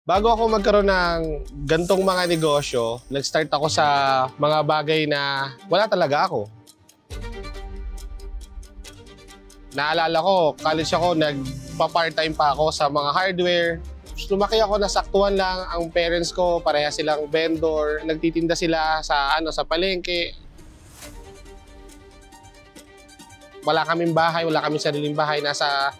Bago ako magkaroon ng gantong mga negosyo, nag-start ako sa mga bagay na wala talaga ako. Naalala ko, college ako, nagpa-part-time pa ako sa mga hardware. Lumaki ako, nasaktuhan lang ang parents ko, pareha silang vendor, nagtitinda sila sa palengke. Wala kaming bahay, wala kaming sariling bahay, nasa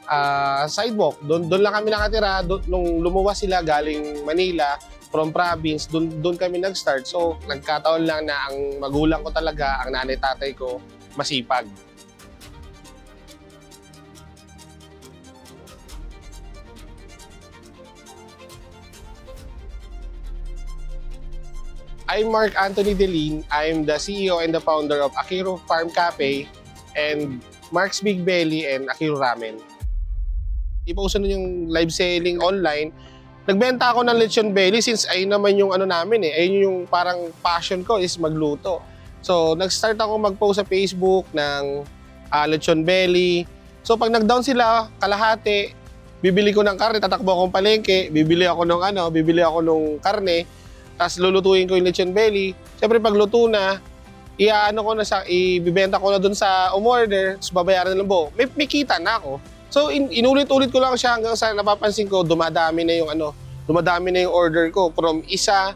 sidewalk. Doon lang kami nakatira. Nung lumuwas sila galing Manila, from province, doon kami nag-start. So, nagkataon lang na ang magulang ko talaga, ang nanay-tatay ko, masipag. I'm Mark Anthony Delin. I'm the CEO and the founder of Akiro Farm Cafe and Mark's Big Belly and Akiro Ramen. Di pa uso nun yung live selling online. Nagbenta ako ng lechon belly since ayun naman yung namin eh. Ayun yung parang passion ko is magluto. So, nag-start ako mag-post sa Facebook ng lechon belly. So, pag nag-down sila, kalahati, bibili ko ng karne, tatakbo akong palengke, bibili ako ng karne, tapos lulutuin ko yung lechon belly. Siyempre, pag luto na, ibibenta ko na dun sa umorder, tapos babayaran na lang buo. May kita na ako. So, inulit-ulit ko lang siya hanggang sa napapansin ko, dumadami na yung order ko. From isang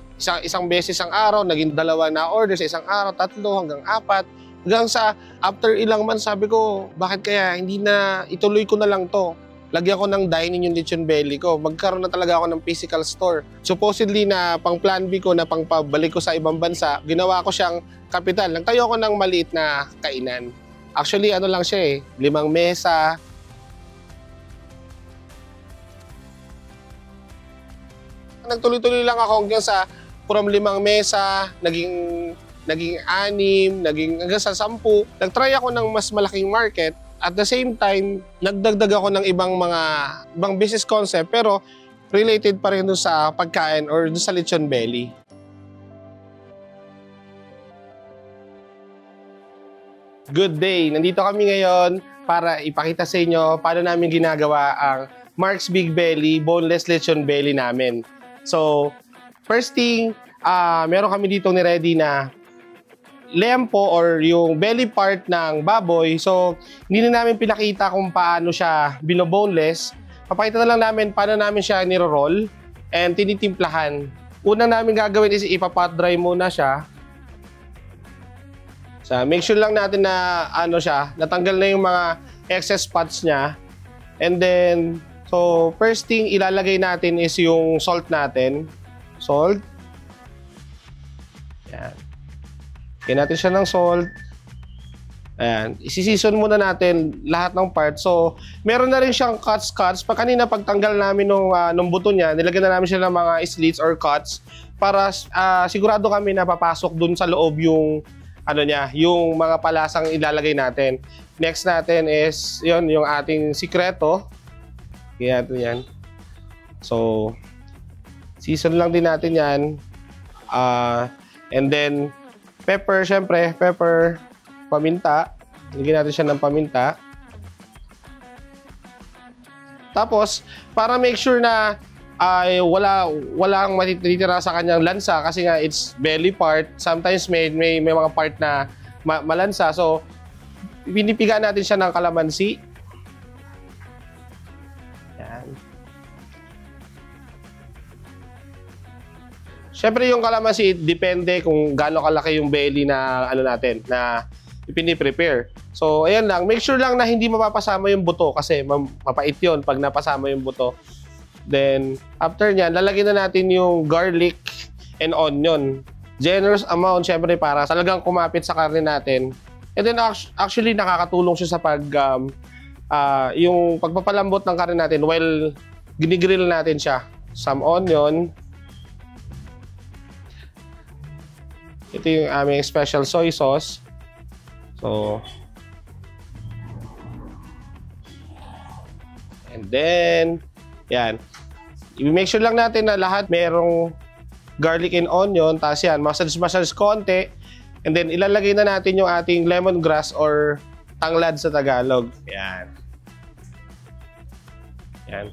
beses isang araw, naging 2 na order sa isang araw, 3 hanggang 4. Hanggang sa after ilang months, sabi ko, bakit kaya hindi na ituloy ko na lang to? Lagyan ko ng dining yung lechon belly ko. Magkaroon na talaga ako ng physical store. Supposedly na pang plan B ko na pang pabalik ko sa ibang bansa, ginawa ko siyang kapital. Nagtayo ko ng maliit na kainan. Actually, lang siya 5 mesa. Nagtuloy-tuloy lang ako hanggang sa from 5 mesa, naging 6, hanggang sa 10. Nagtry ako ng mas malaking market. At the same time, nagdagdag ako ng ibang business concept pero related pa rin doon sa pagkain or doon sa lechon belly. Good day! Nandito kami ngayon para ipakita sa inyo paano namin ginagawa ang Mark's Big Belly boneless lechon belly namin. So, first thing, meron kami dito ni-ready na lempo or yung belly part ng baboy. So, hindi na namin pinakita kung paano siya binoboneless. Papakita na lang namin paano namin siya niro-roll and tinitimplahan. Unang namin gagawin is ipapot dry muna siya. So, make sure lang natin na natanggal na yung mga excess spots niya. And then, so first thing ilalagay natin is yung salt natin. Salt. Yan. Kaya natin siya ng salt. Ayan. Isi-season muna natin lahat ng parts. So, meron na rin siyang cuts. Kanina pagtanggal namin nung buto niya, nilagyan na namin siya ng mga slits or cuts para sigurado kami na papasok dun sa loob yung yung mga palasang ilalagay natin. Next natin is yung ating sikreto. Kaya ito yan. So, season lang din natin yan. And then, pepper, syempre, paminta. Lagyan natin siya ng paminta. Tapos, para make sure na walang matitira sa kanyang lansa kasi nga it's belly part. Sometimes may mga part na malansa. So, pinipiga natin siya ng kalamansi. Yan. Siyempre yung kalamansi, depende kung gaano kalaki yung belly na natin, na ipini-prepare. So, ayan lang. Make sure lang na hindi mapapasama yung buto kasi mapait yun pag napasama yung buto. Then, after nyan, lalagyan na natin yung garlic and onion. Generous amount, syempre, para talagang kumapit sa karne natin. And then, actually, nakakatulong siya sa yung pagpapalambot ng karne natin while ginigrill natin siya. Some onion. Ito yung aming special soy sauce. So, and then, yan. I-make sure lang natin na lahat merong garlic and onion. Tapos yan, massage konti. And then, ilalagay na natin yung ating lemongrass or tanglad sa Tagalog. Yan. Yan.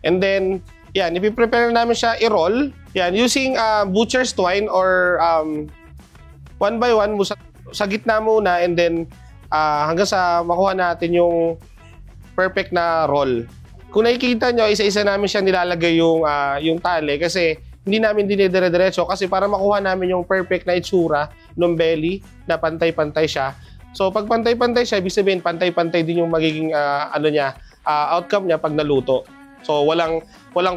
And then, Yan, ipiprepare namin siya i-roll. Yan, using butcher's twine or one by one sa gitna muna and then hanggang sa makuha natin yung perfect na roll. Kung nakikita nyo, isa-isa namin siya nilalagay yung tali kasi hindi namin dinidire-diretso kasi para makuha namin yung perfect na itsura ng belly na pantay-pantay siya. So pag pantay-pantay siya, ibig sabihin pantay-pantay din yung magiging outcome niya pag naluto. So walang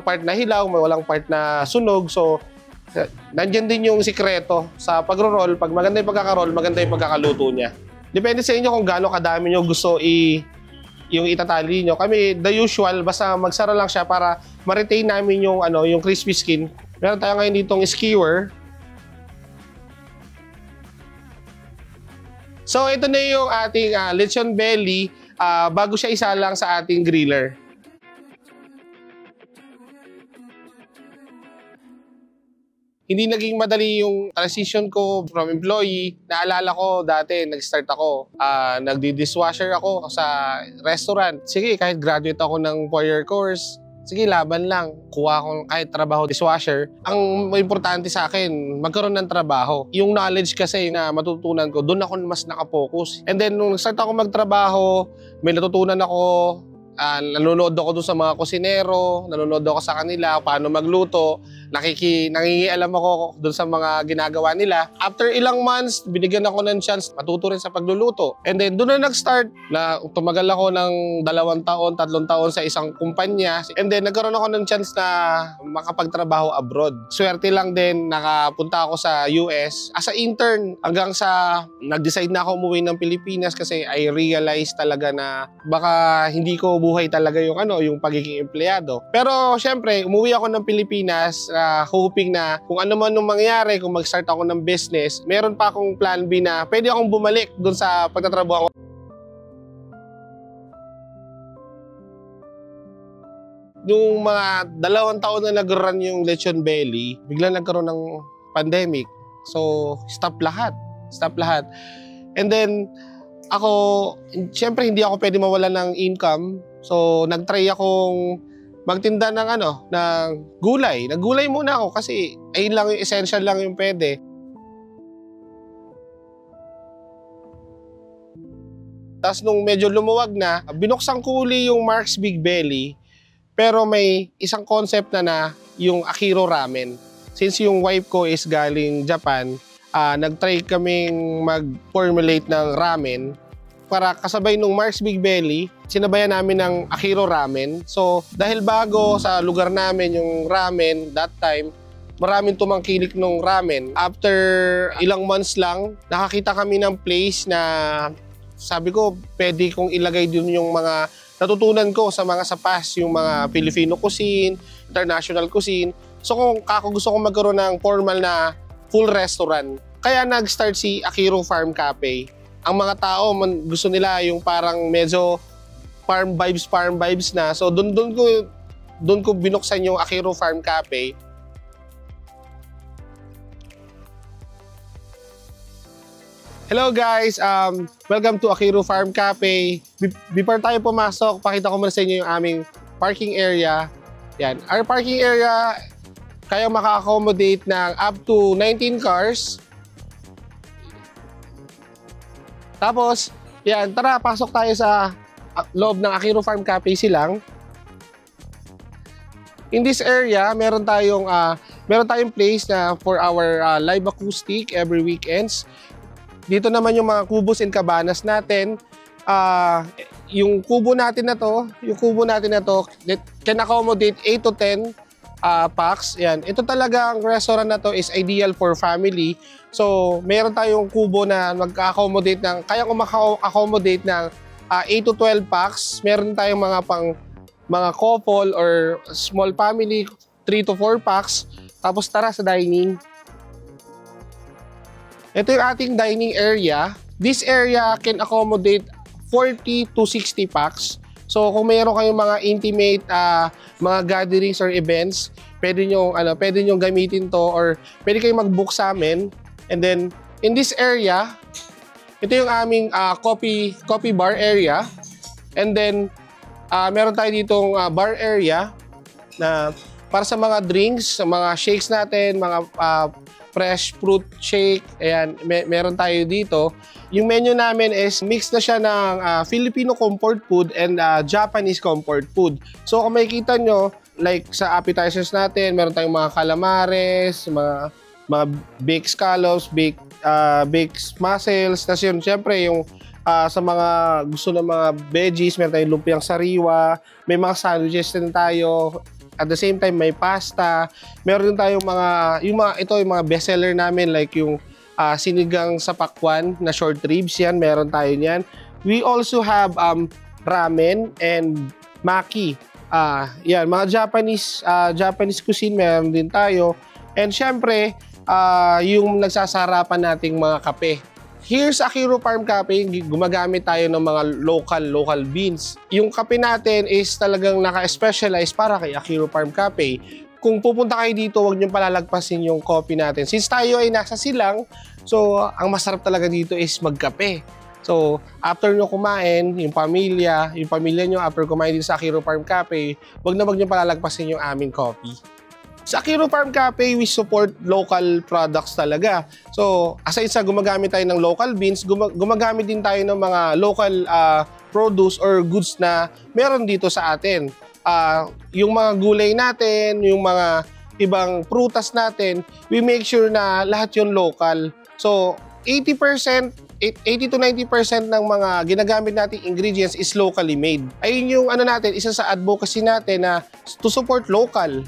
part na hilaw, walang part na sunog. So nandiyan din yung sikreto sa pagro-roll. Pag maganda yung pagkaka-roll, maganda yung pagkakaluto niya. Depende sa inyo kung gaano kadami nyo gusto yung itatali nyo. Kami, the usual, basta magsara lang siya para ma-retain namin yung crispy skin. Meron tayo ngayon ditong skewer. So ito na yung ating lechon belly bago siya isalang sa ating griller. Hindi naging madali yung transition ko from employee. Naalala ko dati, nag-start ako. Nagdi-dishwasher ako sa restaurant. Sige, kahit graduate ako ng 4-year course, sige, laban lang. Kuha ko kahit trabaho dishwasher. Ang importante sa akin, magkaroon ng trabaho. Yung knowledge kasi na matutunan ko, doon ako mas nakapokus. And then, nung start ako magtrabaho, may natutunan ako. Nanonood ako doon sa mga kusinero, nanonood ako sa kanila, paano magluto, nangingialam ako doon sa mga ginagawa nila. After ilang months, binigyan ako ng chance matuto rin sa pagluluto. And then doon na nag-start na tumagal ako ng 2 taon, 3 taon sa isang kumpanya. And then nagkaroon ako ng chance na makapagtrabaho abroad. Swerte lang din, nakapunta ako sa US as a intern hanggang sa nag-decide na ako umuwi ng Pilipinas kasi I realized talaga na baka hindi ko buhay talaga yung pagiging empleyado. Pero syempre, umuwi ako ng Pilipinas hoping na kung ano man nung mangyari, kung mag-start ako ng business, meron pa akong plan B na pwede akong bumalik doon sa pagtatrabaho ko. Nung mga 2 taon na nag-run yung lechon belly, biglang nagkaroon ng pandemic. So, stop lahat. And then, ako, syempre hindi ako pwede mawala ng income. So, nag-try akong magtinda ng gulay. Naggulay muna ako kasi ayun lang yung essential lang yung pwede. Tapos nung medyo lumuwag na, binuksan ko uli yung Mark's Big Belly. Pero may isang concept na yung Akiro Ramen. Since yung wife ko is galing Japan, nag-try kaming mag-formulate ng ramen. Para kasabay nung Mark's Big Belly, sinabayan namin ng Akiro Ramen. So, dahil bago sa lugar namin yung ramen that time, maraming tumangkilik nung ramen. After ilang months lang, nakakita kami ng place na sabi ko, pwede kong ilagay dun yung mga natutunan ko sa mga sapas, yung mga Filipino cuisine, international cuisine. So, kung gusto kong magkaroon ng formal na full restaurant, kaya nag-start si Akiro Farm Cafe. Ang mga tao, gusto nila yung parang medyo farm vibes na. So, doon ko binuksan yung Akiro Farm Cafe. Hello guys! Welcome to Akiro Farm Cafe. Before tayo pumasok, pakita ko muna sa inyo yung aming parking area. Yan. Our parking area, kaya maka-accommodate ng up to 19 cars. Tapos, yan, tara, pasok tayo sa loob ng Akiro Farm Cafe Silang. In this area, meron tayong place na for our live acoustic every weekends. Dito naman yung mga kubos and cabanas natin. Yung kubo natin na to can accommodate 8 to 10 packs. Yan. Ito talaga ang restaurant na to is ideal for family. So, meron tayong kubo na mag-accommodate kaya ko maka-accommodate ng 8 to 12 packs. Meron tayong mga couple or small family, 3 to 4 packs. Tapos tara sa dining. Ito yung ating dining area. This area can accommodate 40 to 60 packs. So, kung mayroon kayong mga intimate mga gatherings or events, pwede nyo gamitin to or pwede kayong mag-book sa amin. And then, in this area, ito yung aming coffee bar area. And then, meron tayo ditong bar area na para sa mga drinks, sa mga shakes natin, mga fresh fruit shake, ayan, meron tayo dito. Yung menu namin is mix na siya ng Filipino comfort food and Japanese comfort food. So kung makikita nyo, like sa appetizers natin, meron tayong mga calamares, mga baked scallops, baked mussels. Tapos yun, syempre yung sa mga gusto ng mga veggies, meron tayong lumpiang sariwa, may mga sandwiches din tayo. At the same time, may pasta. Meron din tayong yung mga bestseller namin, like yung sinigang sa pakwan na short ribs, yan, meron tayo niyan. We also have ramen and maki. Yan, mga Japanese cuisine, meron din tayo. And syempre, yung nagsasarapan nating mga kape. Here sa Akiro Farm Cafe, gumagamit tayo ng mga local beans. Yung kape natin is talagang naka-specialize para kay Akiro Farm Cafe. Kung pupunta kayo dito, huwag niyong palalagpasin yung coffee natin. Since tayo ay nasa silang, so ang masarap talaga dito is magkape. So, after nyo kumain, yung pamilya nyo, after kumain dito sa Akiro Farm Cafe, huwag nyo palalagpasin yung aming coffee. Sa Akiro Farm Cafe, we support local products talaga. So, aside sa gumagamit tayo ng local beans, gumagamit din tayo ng mga local produce or goods na meron dito sa atin. Yung mga gulay natin, yung mga ibang prutas natin, we make sure na lahat yun local. So, 80 to 90% ng mga ginagamit nating ingredients is locally made. Ayun yung isa sa advocacy natin na to support local.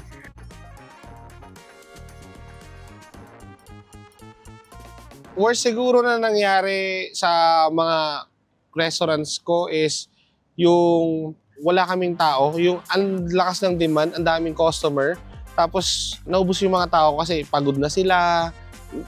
Worst siguro na nangyari sa mga restaurants ko is yung wala kaming tao, yung ang lakas ng demand, ang daming customer, tapos naubos yung mga tao kasi pagod na sila,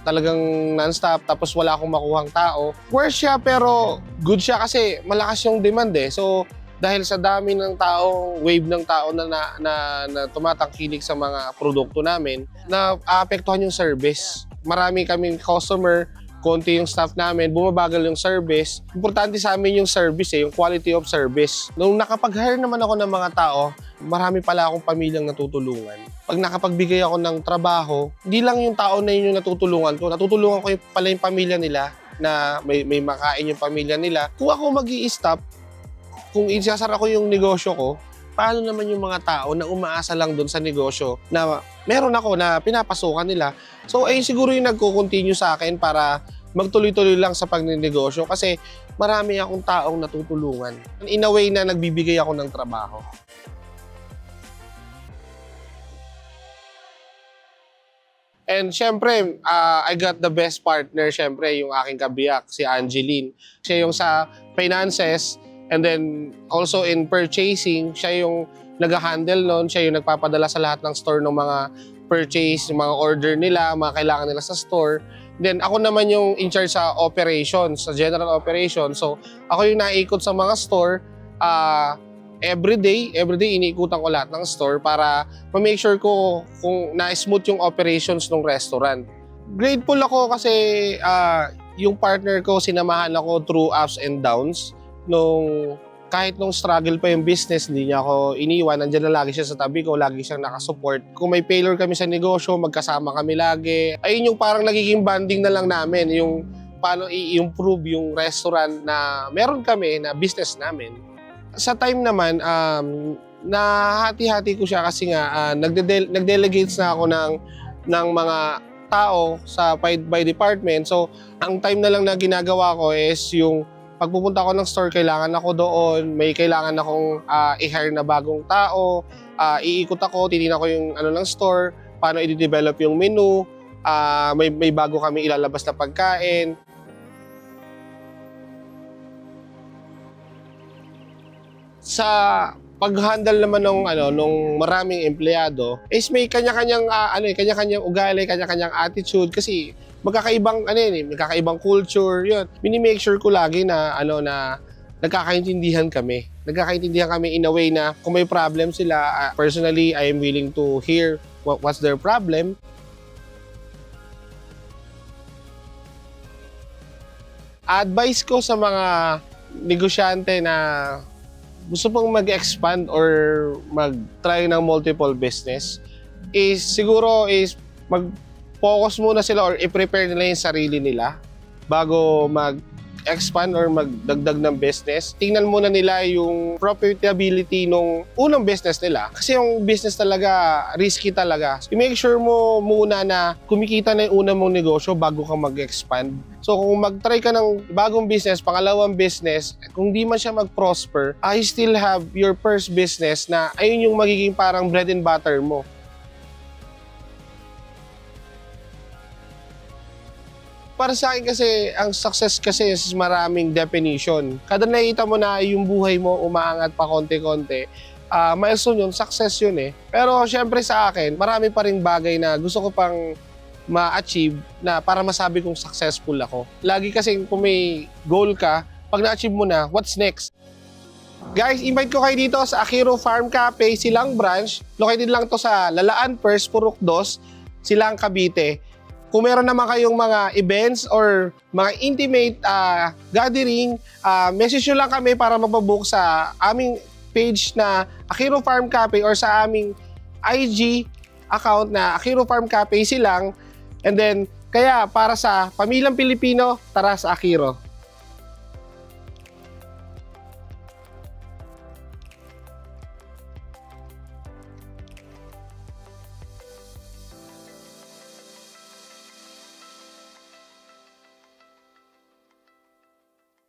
talagang non-stop, tapos wala akong makuhang tao. Worst siya pero good siya kasi malakas yung demand eh. So dahil sa dami ng tao, wave ng tao na tumatangkilik sa mga produkto namin, na aapektuhan yung service. Marami kaming customer, konti yung staff namin, bumabagal yung service. Importante sa amin yung service yung quality of service. Nung nakapag-hire naman ako ng mga tao, marami pala akong pamilyang natutulungan. Pag nakapagbigay ako ng trabaho, hindi lang yung tao na yun yung natutulungan ko pala yung pamilya nila na may makain yung pamilya nila. Kung ako mag-i-stop, kung isasara ko yung negosyo ko, paano naman yung mga tao na umaasa lang doon sa negosyo na meron ako na pinapasukan nila? So, siguro yung nagko-continue sa akin para magtuloy-tuloy lang sa pagninegosyo kasi marami akong taong natutulungan. In a way na nagbibigay ako ng trabaho. And syempre, I got the best partner, syempre, yung aking kabiyak, si Angeline. Siya yung sa finances, and then also in purchasing, siya yung nag-handle nun, siya yung nagpapadala sa lahat ng store ng mga purchase, mga order nila, mga kailangan nila sa store. Then ako naman yung in charge sa operations, sa general operations. So ako yung naikot sa mga store, everyday iniikutan ko lahat ng store para ma-make sure ko kung na-smooth yung operations ng restaurant. Grateful ako kasi yung partner ko, sinamahan ako through ups and downs. Kahit nung struggle pa yung business, hindi niya ako iniwan. Nandiyan na lagi siya sa tabi ko, lagi siyang nakasupport. Kung may failure kami sa negosyo, magkasama kami lagi. Ayun yung parang nagiging bonding na lang namin, yung paano i-improve yung restaurant na meron kami, na business namin. Sa time naman, nahati-hati ko siya kasi nga nag-delegates na ako ng mga tao sa by department. So, ang time na lang na ginagawa ko is yung pagpupunta ako ng store, kailangan ako doon, may kailangan akong i-hire na bagong tao, iikot ako, titignan ko yung ng store, paano i-develop yung menu, may bago kami ilalabas na pagkain. Sa pag-handle naman nung maraming empleyado, is may kanya-kanyang kanya-kanyang ugali, kanya-kanyang attitude kasi magkakaibang culture, yun. Mini-make sure ko lagi na nagkakaintindihan kami. Nagkakaintindihan kami in a way na kung may problem sila, personally, I am willing to hear what's their problem. Advice ko sa mga negosyante na gusto pong mag-expand or mag-try ng multiple business, is siguro is mag-focus muna sila or i-prepare nila yung sarili nila bago mag-expand or magdagdag ng business. Tingnan muna nila yung profitability nung unang business nila. Kasi yung business talaga, risky talaga. I-make sure mo muna na kumikita na yung unang mong negosyo bago ka mag-expand. So kung mag-try ka ng bagong business, pangalawang business, kung di man siya mag-prosper, you still have your first business na ayun yung magiging parang bread and butter mo. Para sa akin kasi, ang success kasi is maraming definition. Kada nakita mo na yung buhay mo umaangat pa konti-konti, milestone yun, success yun eh. Pero syempre sa akin, marami pa ring bagay na gusto ko pang ma-achieve na para masabi kong successful ako. Lagi kasi kung may goal ka, pag na-achieve mo na, what's next? Guys, invite ko kayo dito sa Akiro Farm Cafe, Silang Branch. Located lang to sa Lalaan First, Purok 2, Silang, Cavite. Kung meron naman kayong mga events or mga intimate gathering, message nyo lang kami para mapabook sa aming page na Akiro Farm Cafe or sa aming IG account na Akiro Farm Cafe Silang. And then, kaya para sa pamilyang Pilipino, tara sa Akiro.